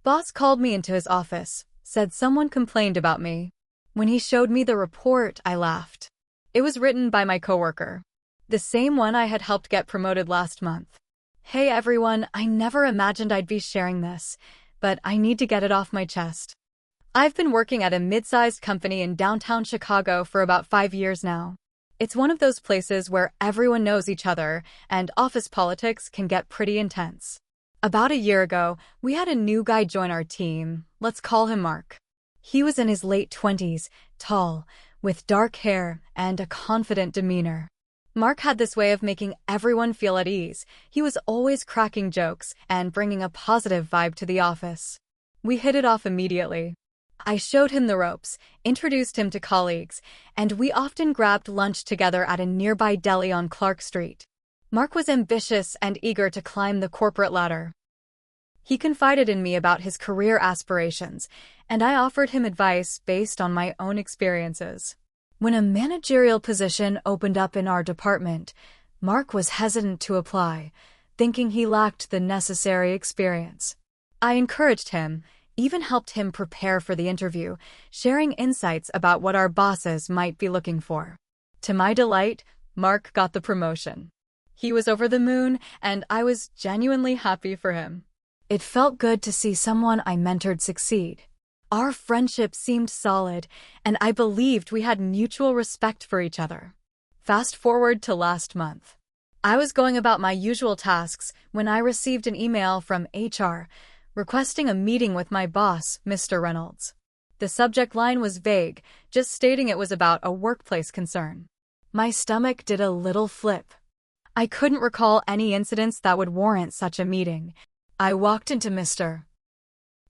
Boss called me into his office, said someone complained about me. When he showed me the report, I laughed. It was written by my coworker, the same one I had helped get promoted last month. Hey everyone, I never imagined I'd be sharing this, but I need to get it off my chest. I've been working at a mid-sized company in downtown Chicago for about 5 years now. It's one of those places where everyone knows each other, and office politics can get pretty intense. About a year ago, we had a new guy join our team. Let's call him Mark. He was in his late 20s, tall, with dark hair and a confident demeanor. Mark had this way of making everyone feel at ease. He was always cracking jokes and bringing a positive vibe to the office. We hit it off immediately. I showed him the ropes, introduced him to colleagues, and we often grabbed lunch together at a nearby deli on Clark Street. Mark was ambitious and eager to climb the corporate ladder. He confided in me about his career aspirations, and I offered him advice based on my own experiences. When a managerial position opened up in our department, Mark was hesitant to apply, thinking he lacked the necessary experience. I encouraged him, even helped him prepare for the interview, sharing insights about what our bosses might be looking for. To my delight, Mark got the promotion. He was over the moon, and I was genuinely happy for him. It felt good to see someone I mentored succeed. Our friendship seemed solid, and I believed we had mutual respect for each other. Fast forward to last month. I was going about my usual tasks when I received an email from HR requesting a meeting with my boss, Mr. Reynolds. The subject line was vague, just stating it was about a workplace concern. My stomach did a little flip. I couldn't recall any incidents that would warrant such a meeting. I walked into Mr.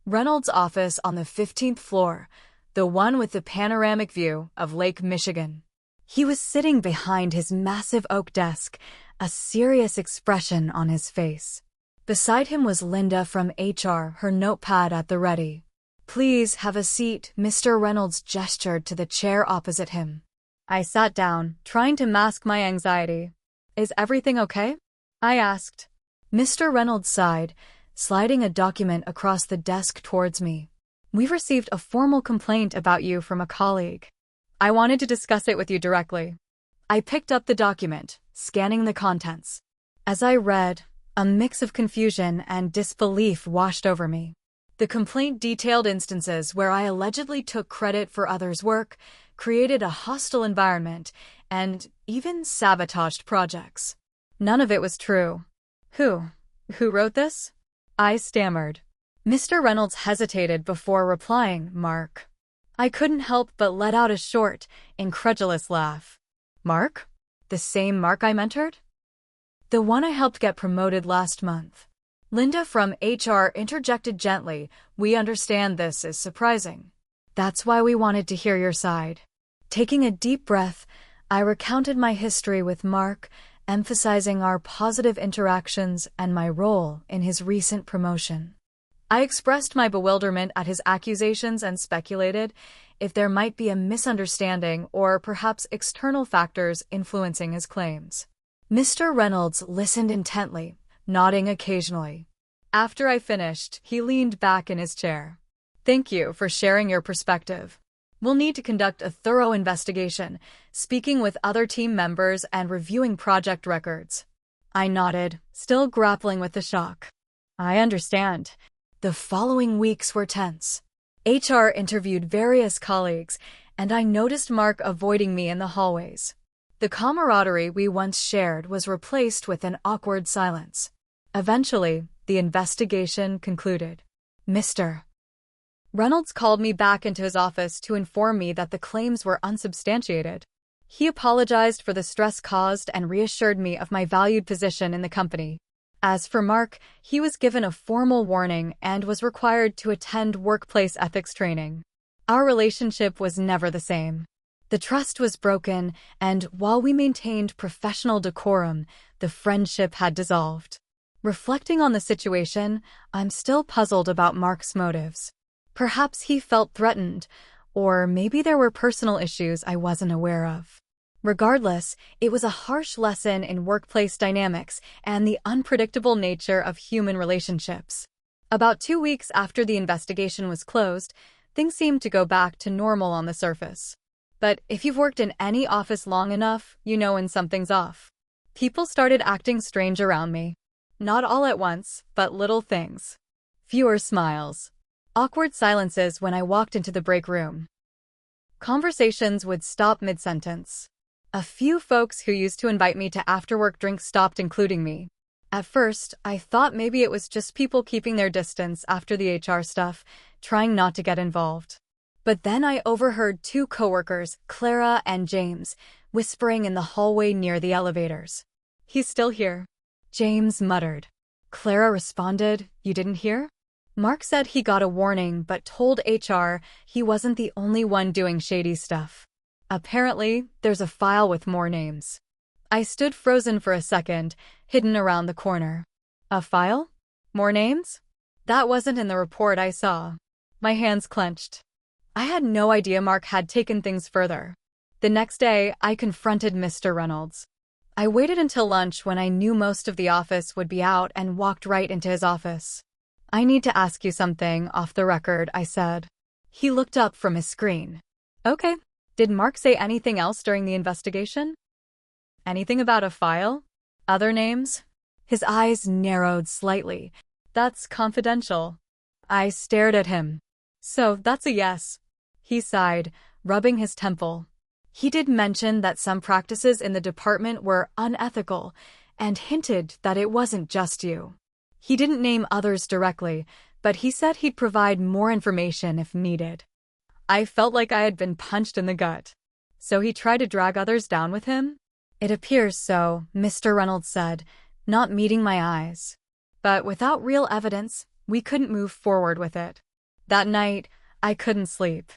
Reynolds' office on the 15th floor, the one with the panoramic view of Lake Michigan. He was sitting behind his massive oak desk, a serious expression on his face. Beside him was Linda from HR, her notepad at the ready. "Please have a seat," Mr. Reynolds gestured to the chair opposite him. I sat down, trying to mask my anxiety. "Is everything okay?" I asked. Mr. Reynolds sighed, sliding a document across the desk towards me. "We've received a formal complaint about you from a colleague. I wanted to discuss it with you directly." I picked up the document, scanning the contents. As I read, a mix of confusion and disbelief washed over me. The complaint detailed instances where I allegedly took credit for others' work, created a hostile environment, and even sabotaged projects. None of it was true. Who wrote this?" I stammered. Mr. Reynolds hesitated before replying, "Mark." I couldn't help but let out a short, incredulous laugh. "Mark? The same Mark I mentored?" "The one I helped get promoted last month." Linda from HR interjected gently, "We understand this is surprising. That's why we wanted to hear your side." Taking a deep breath, I recounted my history with Mark, emphasizing our positive interactions and my role in his recent promotion. I expressed my bewilderment at his accusations and speculated if there might be a misunderstanding or perhaps external factors influencing his claims. Mr. Reynolds listened intently, nodding occasionally. After I finished, he leaned back in his chair. "Thank you for sharing your perspective. We'll need to conduct a thorough investigation, speaking with other team members and reviewing project records." I nodded, still grappling with the shock. "I understand." The following weeks were tense. HR interviewed various colleagues, and I noticed Mark avoiding me in the hallways. The camaraderie we once shared was replaced with an awkward silence. Eventually, the investigation concluded. Mr. Reynolds called me back into his office to inform me that the claims were unsubstantiated. He apologized for the stress caused and reassured me of my valued position in the company. As for Mark, he was given a formal warning and was required to attend workplace ethics training. Our relationship was never the same. The trust was broken, and while we maintained professional decorum, the friendship had dissolved. Reflecting on the situation, I'm still puzzled about Mark's motives. Perhaps he felt threatened, or maybe there were personal issues I wasn't aware of. Regardless, it was a harsh lesson in workplace dynamics and the unpredictable nature of human relationships. About 2 weeks after the investigation was closed, things seemed to go back to normal on the surface. But if you've worked in any office long enough, you know when something's off. People started acting strange around me. Not all at once, but little things. Fewer smiles. Awkward silences when I walked into the break room. Conversations would stop mid-sentence. A few folks who used to invite me to after-work drinks stopped including me. At first, I thought maybe it was just people keeping their distance after the HR stuff, trying not to get involved. But then I overheard two coworkers, Clara and James, whispering in the hallway near the elevators. "He's still here," James muttered. Clara responded, "You didn't hear?" Mark said he got a warning but told HR he wasn't the only one doing shady stuff. Apparently, there's a file with more names. I stood frozen for a second, hidden around the corner. A file? More names? That wasn't in the report I saw. My hands clenched. I had no idea Mark had taken things further. The next day, I confronted Mr. Reynolds. I waited until lunch when I knew most of the office would be out and walked right into his office. "I need to ask you something off the record," I said. He looked up from his screen. "Okay. Did Mark say anything else during the investigation? Anything about a file? Other names?" His eyes narrowed slightly. "That's confidential." I stared at him. "So that's a yes." He sighed, rubbing his temple. He did mention that some practices in the department were unethical and hinted that it wasn't just you. He didn't name others directly, but he said he'd provide more information if needed. I felt like I had been punched in the gut. So he tried to drag others down with him? "It appears so," Mr. Reynolds said, not meeting my eyes. But without real evidence, we couldn't move forward with it. That night, I couldn't sleep.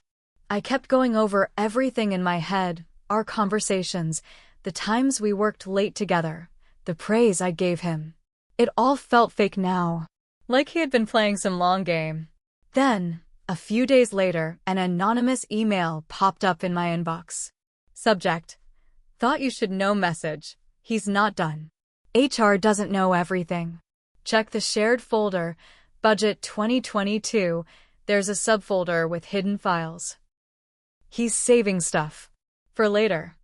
I kept going over everything in my head, our conversations, the times we worked late together, the praise I gave him. It all felt fake now, like he had been playing some long game. Then, a few days later, an anonymous email popped up in my inbox. Subject: "Thought you should know message. He's not done. HR doesn't know everything. Check the shared folder, Budget 2022. There's a subfolder with hidden files. He's saving stuff for later."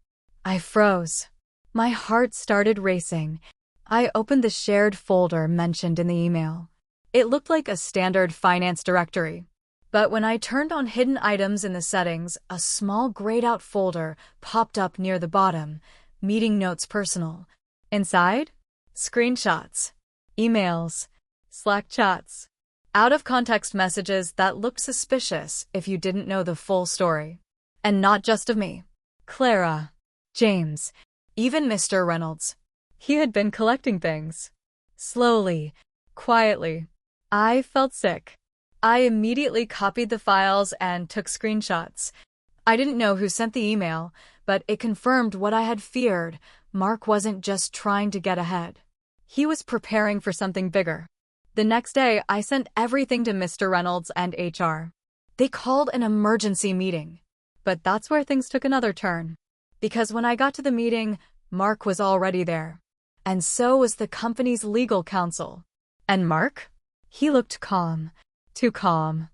I froze. My heart started racing. I opened the shared folder mentioned in the email. It looked like a standard finance directory. But when I turned on hidden items in the settings, a small grayed-out folder popped up near the bottom, Meeting Notes Personal. Inside? Screenshots, emails, Slack chats, out-of-context messages that looked suspicious if you didn't know the full story. And not just of me. Clara, James, even Mr. Reynolds. He had been collecting things. Slowly, quietly. I felt sick. I immediately copied the files and took screenshots. I didn't know who sent the email, but it confirmed what I had feared. Mark wasn't just trying to get ahead. He was preparing for something bigger. The next day, I sent everything to Mr. Reynolds and HR. They called an emergency meeting. But that's where things took another turn. Because when I got to the meeting, Mark was already there. And so was the company's legal counsel. And Mark? He looked calm. Too calm.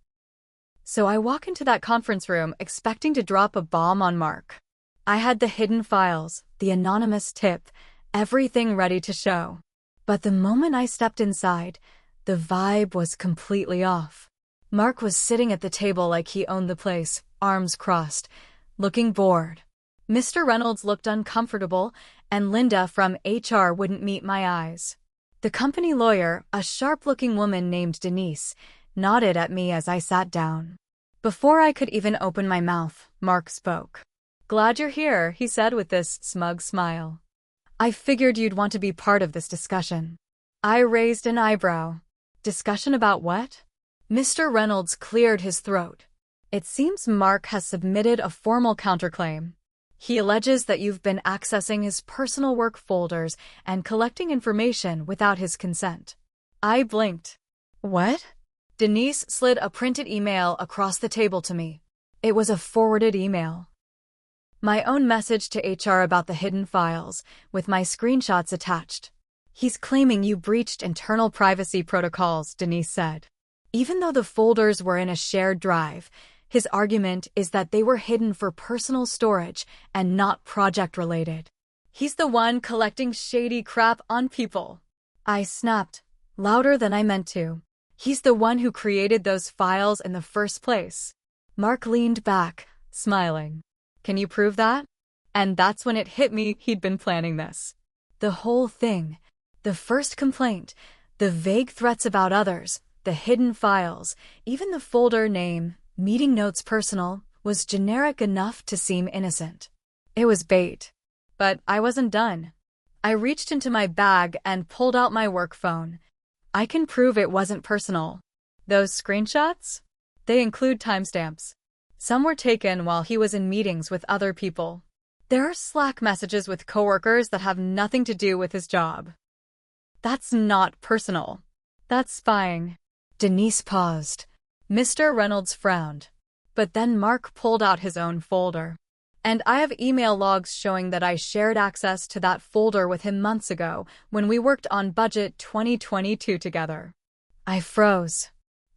So I walk into that conference room expecting to drop a bomb on Mark. I had the hidden files, the anonymous tip, everything ready to show. But the moment I stepped inside, the vibe was completely off. Mark was sitting at the table like he owned the place, arms crossed, looking bored. Mr. Reynolds looked uncomfortable, and Linda from HR wouldn't meet my eyes. The company lawyer, a sharp-looking woman named Denise, nodded at me as I sat down. Before I could even open my mouth, Mark spoke. "Glad you're here," he said with this smug smile. "I figured you'd want to be part of this discussion." I raised an eyebrow. Discussion about what? Mr. Reynolds cleared his throat. "It seems Mark has submitted a formal counterclaim. He alleges that you've been accessing his personal work folders and collecting information without his consent." I blinked. "What?" Denise slid a printed email across the table to me. It was a forwarded email. My own message to HR about the hidden files, with my screenshots attached. "He's claiming you breached internal privacy protocols," Denise said. Even though the folders were in a shared drive, his argument is that they were hidden for personal storage and not project-related. He's the one collecting shady crap on people. I snapped, louder than I meant to. He's the one who created those files in the first place. Mark leaned back, smiling. Can you prove that? And that's when it hit me he'd been planning this. The whole thing. The first complaint, the vague threats about others, the hidden files, even the folder name, meeting notes personal, was generic enough to seem innocent. It was bait. But I wasn't done. I reached into my bag and pulled out my work phone. I can prove it wasn't personal. Those screenshots? They include timestamps. Some were taken while he was in meetings with other people. There are Slack messages with coworkers that have nothing to do with his job. That's not personal. That's spying. Denise paused. Mr. Reynolds frowned. But then Mark pulled out his own folder. And I have email logs showing that I shared access to that folder with him months ago when we worked on Budget 2022 together. I froze.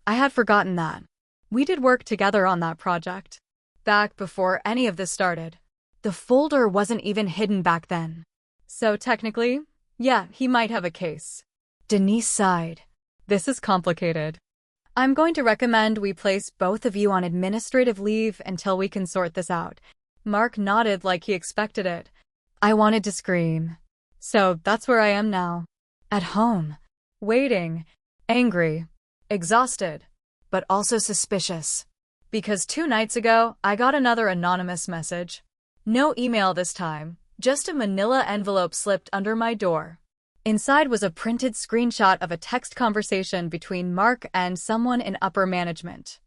I had forgotten that. We did work together on that project. Back before any of this started. The folder wasn't even hidden back then. So technically, yeah, he might have a case. Denise sighed. This is complicated. I'm going to recommend we place both of you on administrative leave until we can sort this out. Mark nodded like he expected it. I wanted to scream. So that's where I am now. At home. Waiting. Angry. Exhausted. But also suspicious. Because 2 nights ago, I got another anonymous message. No email this time, just a manila envelope slipped under my door. Inside was a printed screenshot of a text conversation between Mark and someone in upper management.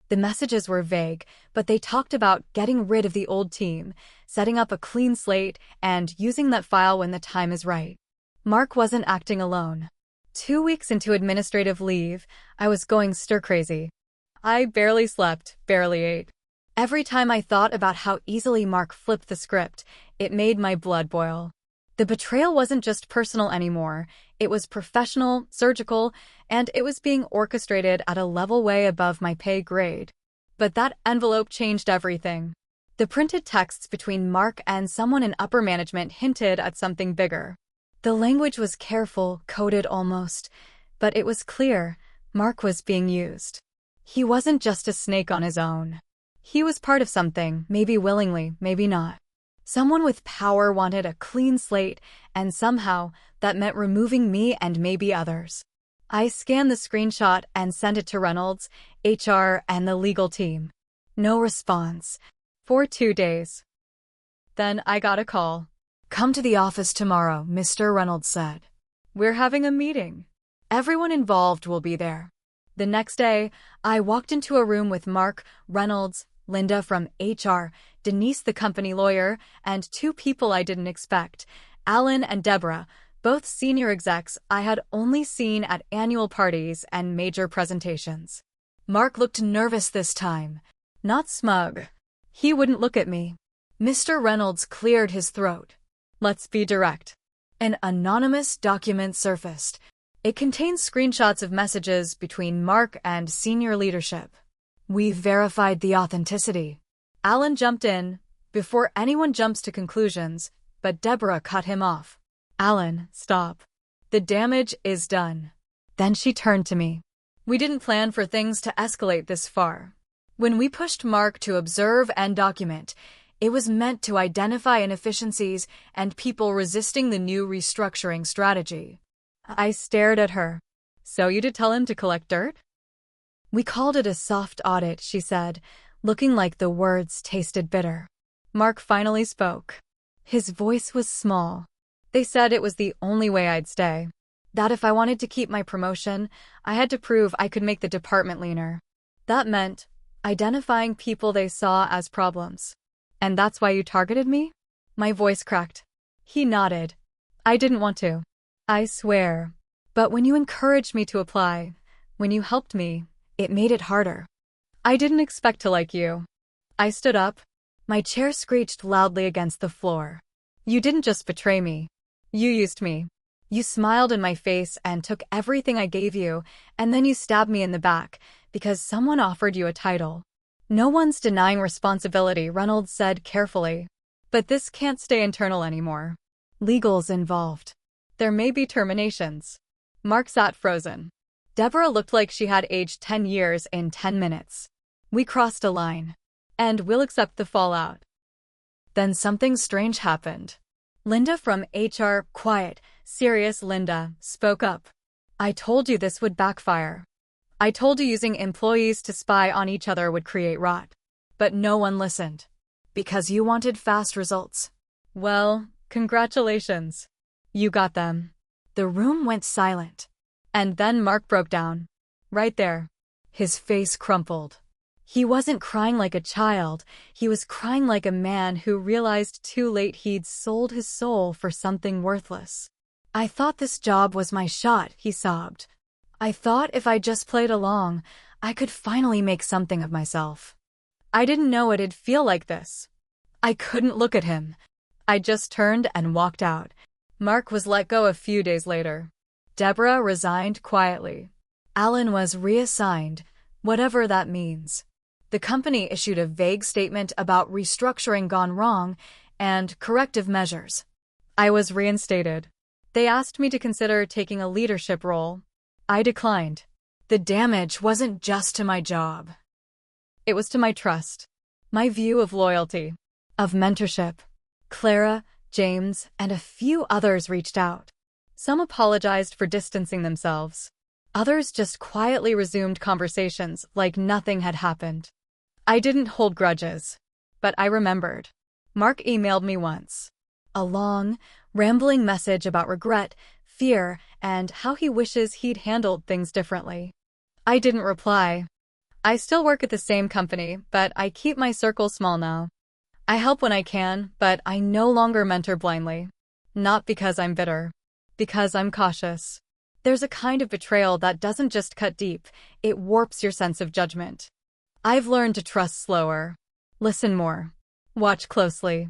The messages were vague, but they talked about getting rid of the old team, setting up a clean slate, and using that file when the time is right. Mark wasn't acting alone. 2 weeks into administrative leave, I was going stir-crazy. I barely slept, barely ate. Every time I thought about how easily Mark flipped the script, it made my blood boil. The betrayal wasn't just personal anymore. It was professional, surgical, and it was being orchestrated at a level way above my pay grade. But that envelope changed everything. The printed texts between Mark and someone in upper management hinted at something bigger. The language was careful, coded almost, but it was clear Mark was being used. He wasn't just a snake on his own. He was part of something, maybe willingly, maybe not. Someone with power wanted a clean slate, and somehow that meant removing me and maybe others. I scanned the screenshot and sent it to Reynolds, HR, and the legal team. No response. For 2 days. Then I got a call. Come to the office tomorrow, Mr. Reynolds said. We're having a meeting. Everyone involved will be there. The next day, I walked into a room with Mark, Reynolds, Linda from HR, Denise the company lawyer, and 2 people I didn't expect, Alan and Deborah, both senior execs I had only seen at annual parties and major presentations. Mark looked nervous this time, not smug. He wouldn't look at me. Mr. Reynolds cleared his throat. Let's be direct. An anonymous document surfaced. It contains screenshots of messages between Mark and senior leadership. We've verified the authenticity. Alan jumped in, before anyone jumps to conclusions, but Deborah cut him off. Alan, stop. The damage is done. Then she turned to me. We didn't plan for things to escalate this far. When we pushed Mark to observe and document, it was meant to identify inefficiencies and people resisting the new restructuring strategy. I stared at her. So you did tell him to collect dirt? We called it a soft audit, she said, looking like the words tasted bitter. Mark finally spoke. His voice was small. They said it was the only way I'd stay. That if I wanted to keep my promotion, I had to prove I could make the department leaner. That meant identifying people they saw as problems. And that's why you targeted me? My voice cracked. He nodded. I didn't want to. I swear. But when you encouraged me to apply, when you helped me, it made it harder. I didn't expect to like you. I stood up. My chair screeched loudly against the floor. You didn't just betray me. You used me. You smiled in my face and took everything I gave you, and then you stabbed me in the back because someone offered you a title. No one's denying responsibility, Reynolds said carefully. But this can't stay internal anymore. Legal's involved. There may be terminations. Mark sat frozen. Deborah looked like she had aged 10 years in 10 minutes. We crossed a line. And we'll accept the fallout. Then something strange happened. Linda from HR, quiet, serious Linda, spoke up. I told you this would backfire. I told you using employees to spy on each other would create rot. But no one listened. Because you wanted fast results. Well, congratulations. You got them. The room went silent. And then Mark broke down. Right there. His face crumpled. He wasn't crying like a child, he was crying like a man who realized too late he'd sold his soul for something worthless. I thought this job was my shot, he sobbed. I thought if I just played along, I could finally make something of myself. I didn't know it'd feel like this. I couldn't look at him. I just turned and walked out. Mark was let go a few days later. Deborah resigned quietly. Alan was reassigned, whatever that means. The company issued a vague statement about restructuring gone wrong and corrective measures. I was reinstated. They asked me to consider taking a leadership role. I declined. The damage wasn't just to my job. It was to my trust, my view of loyalty, of mentorship. Clara, James, and a few others reached out. Some apologized for distancing themselves. Others just quietly resumed conversations like nothing had happened. I didn't hold grudges, but I remembered. Mark emailed me once. A long, rambling message about regret, fear, and how he wishes he'd handled things differently. I didn't reply. I still work at the same company, but I keep my circle small now. I help when I can, but I no longer mentor blindly. Not because I'm bitter. Because I'm cautious. There's a kind of betrayal that doesn't just cut deep, it warps your sense of judgment. I've learned to trust slower. Listen more. Watch closely.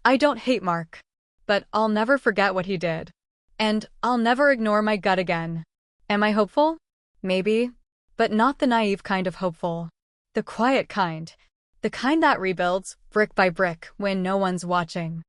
I don't hate Mark. But I'll never forget what he did. And I'll never ignore my gut again. Am I hopeful? Maybe. But not the naive kind of hopeful. The quiet kind. The kind that rebuilds, brick by brick, when no one's watching.